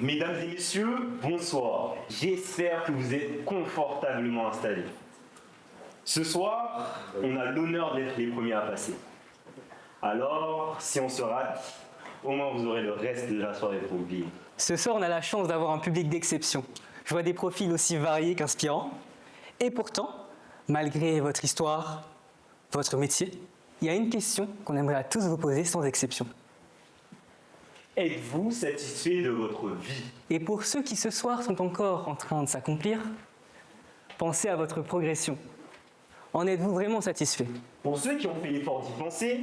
Mesdames et messieurs, bonsoir. J'espère que vous êtes confortablement installés. Ce soir, on a l'honneur d'être les premiers à passer. Alors, si on se rate, au moins vous aurez le reste de la soirée pour oublier. Ce soir, on a la chance d'avoir un public d'exception. Je vois des profils aussi variés qu'inspirants. Et pourtant, malgré votre histoire, votre métier, il y a une question qu'on aimerait à tous vous poser sans exception. Êtes-vous satisfait de votre vie? Et pour ceux qui ce soir sont encore en train de s'accomplir, pensez à votre progression. En êtes-vous vraiment satisfait? Pour ceux qui ont fait l'effort d'y penser,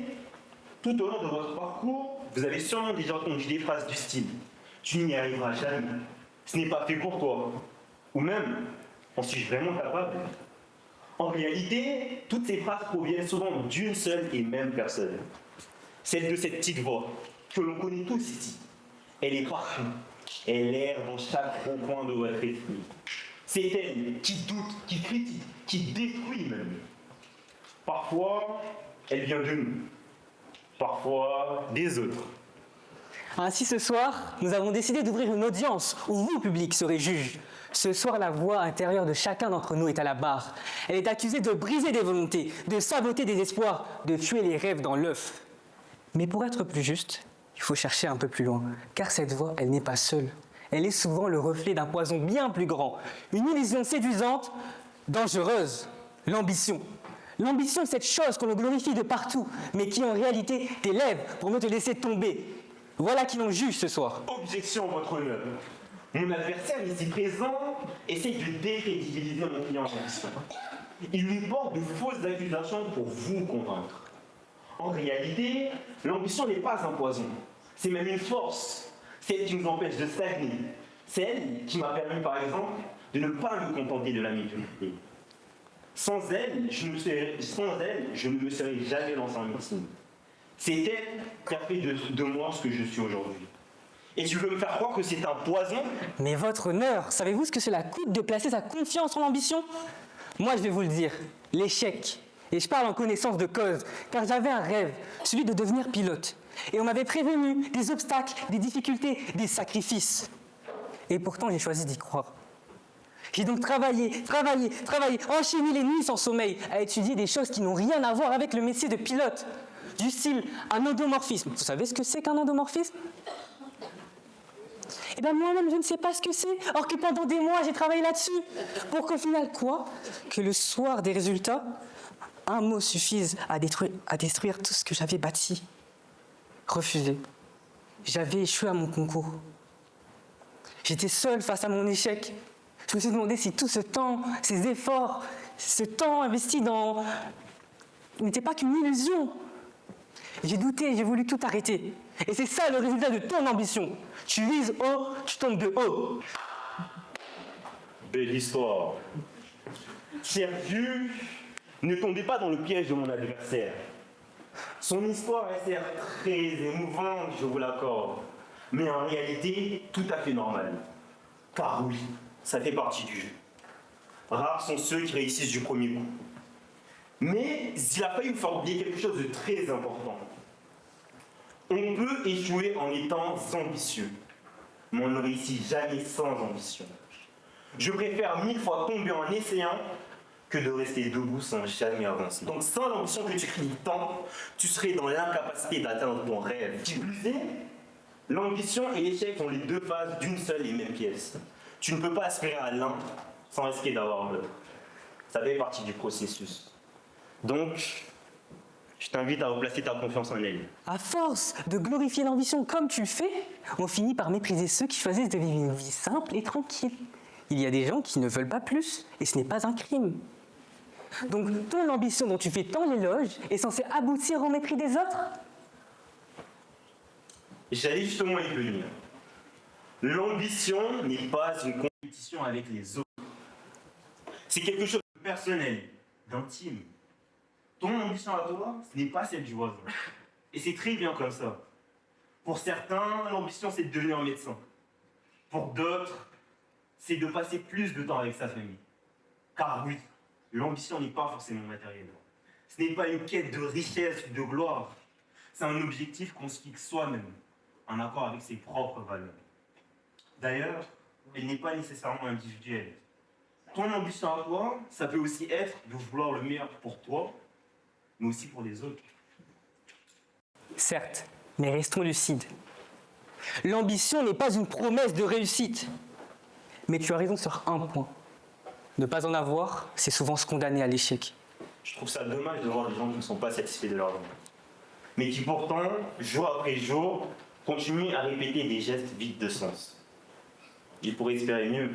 tout au long de votre parcours, vous avez sûrement déjà entendu des phrases du style « Tu n'y arriveras jamais, ce n'est pas fait pour toi » ou même « En suis-je vraiment capable ?» En réalité, toutes ces phrases proviennent souvent d'une seule et même personne. Celle de cette petite voix que l'on connaît tous ici. Elle est partout. Elle erre dans chaque recoin de votre esprit. C'est elle qui doute, qui critique, qui détruit même. Parfois, elle vient de nous. Parfois, des autres. Ainsi, ce soir, nous avons décidé d'ouvrir une audience où vous, public, serez juge. Ce soir, la voix intérieure de chacun d'entre nous est à la barre. Elle est accusée de briser des volontés, de saboter des espoirs, de tuer les rêves dans l'œuf. Mais pour être plus juste, il faut chercher un peu plus loin, car cette voix, elle n'est pas seule. Elle est souvent le reflet d'un poison bien plus grand, une illusion séduisante, dangereuse, l'ambition. L'ambition, c'est cette chose qu'on glorifie de partout, mais qui en réalité t'élève pour ne te laisser tomber. Voilà qui l'on juge ce soir. Objection, votre honneur. Mon adversaire ici présent essaye de décrédibiliser mon client en question. Il lui porte de fausses accusations pour vous convaincre. En réalité, l'ambition n'est pas un poison, c'est même une force, celle qui nous empêche de stagner, celle qui m'a permis par exemple de ne pas me contenter de la médiocrité. Sans elle, je ne me serais jamais lancé en médecine. C'est elle qui a fait de moi ce que je suis aujourd'hui. Et tu veux me faire croire que c'est un poison? Mais votre honneur, savez-vous ce que cela coûte de placer sa confiance en l'ambition? Moi, je vais vous le dire, l'échec. Et je parle en connaissance de cause, car j'avais un rêve, celui de devenir pilote. Et on m'avait prévenu des obstacles, des difficultés, des sacrifices. Et pourtant, j'ai choisi d'y croire. J'ai donc travaillé, enchaîné les nuits sans sommeil, à étudier des choses qui n'ont rien à voir avec le métier de pilote. Du style, un endomorphisme. Vous savez ce que c'est qu'un endomorphisme? Eh bien moi-même, je ne sais pas ce que c'est, or que pendant des mois, j'ai travaillé là-dessus. Pour qu'au final, quoi? Que le soir des résultats, un mot suffise à détruire tout ce que j'avais bâti. Refusé. J'avais échoué à mon concours. J'étais seul face à mon échec. Je me suis demandé si tout ce temps, ces efforts, ce temps investi n'était pas qu'une illusion. J'ai douté, j'ai voulu tout arrêter. Et c'est ça le résultat de ton ambition. Tu vises haut, tu tombes de haut. Belle histoire. Cher Dieu, ne tombez pas dans le piège de mon adversaire. Son histoire est certes très émouvante, je vous l'accorde, mais en réalité, tout à fait normale. Car oui, ça fait partie du jeu. Rares sont ceux qui réussissent du premier coup. Mais il a fallu me faire oublier quelque chose de très important. On peut échouer en étant ambitieux, mais on ne réussit jamais sans ambition. Je préfère 1000 fois tomber en essayant que de rester debout sans jamais avancer. Donc sans l'ambition que tu cries tant, tu serais dans l'incapacité d'atteindre ton rêve. Qui plus est, l'ambition et l'échec sont les deux faces d'une seule et même pièce. Tu ne peux pas aspirer à l'un sans risquer d'avoir l'autre. Ça fait partie du processus. Donc, je t'invite à replacer ta confiance en elle. À force de glorifier l'ambition comme tu le fais, on finit par mépriser ceux qui choisissent de vivre une vie simple et tranquille. Il y a des gens qui ne veulent pas plus, et ce n'est pas un crime. Donc ton ambition dont tu fais tant l'éloge est censée aboutir au mépris des autres? J'allais justement y venir. L'ambition n'est pas une compétition avec les autres. C'est quelque chose de personnel, d'intime. Ton ambition à toi, ce n'est pas celle du voisin. Et c'est très bien comme ça. Pour certains, l'ambition, c'est de devenir médecin. Pour d'autres, c'est de passer plus de temps avec sa famille. Car oui, l'ambition n'est pas forcément matérielle. Ce n'est pas une quête de richesse ou de gloire. C'est un objectif qu'on se fixe soi-même, en accord avec ses propres valeurs. D'ailleurs, elle n'est pas nécessairement individuelle. Ton ambition à toi, ça peut aussi être de vouloir le meilleur pour toi, mais aussi pour les autres. Certes, mais restons lucides. L'ambition n'est pas une promesse de réussite. Mais tu as raison sur un point. Ne pas en avoir, c'est souvent se condamner à l'échec. Je trouve ça dommage de voir des gens qui ne sont pas satisfaits de leur vie, mais qui pourtant, jour après jour, continuent à répéter des gestes vides de sens. Ils pourraient espérer mieux.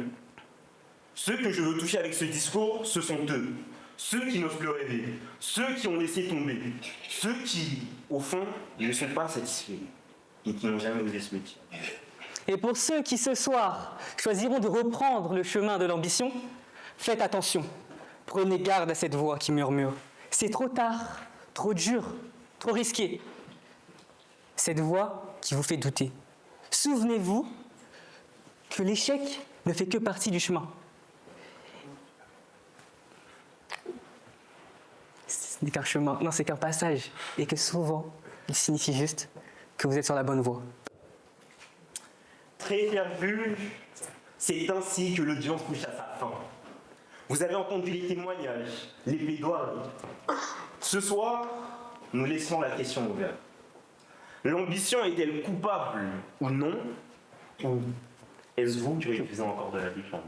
Ceux que je veux toucher avec ce discours, ce sont eux. Ceux qui n'osent plus rêver, ceux qui ont laissé tomber, ceux qui, au fond, ne sont pas satisfaits et qui n'ont jamais osé se le dire. Et pour ceux qui ce soir choisiront de reprendre le chemin de l'ambition, faites attention. Prenez garde à cette voix qui murmure. C'est trop tard, trop dur, trop risqué. Cette voix qui vous fait douter. Souvenez-vous que l'échec ne fait que partie du chemin. Ce n'est qu'un chemin, non, c'est qu'un passage. Et que souvent, il signifie juste que vous êtes sur la bonne voie. Très bien vu, c'est ainsi que l'audience touche à sa fin. Vous avez entendu les témoignages, les plaidoiries. Ce soir, nous laissons la question ouverte. L'ambition est-elle coupable ou non? Ou est-ce vous qui refusez encore de la défendre?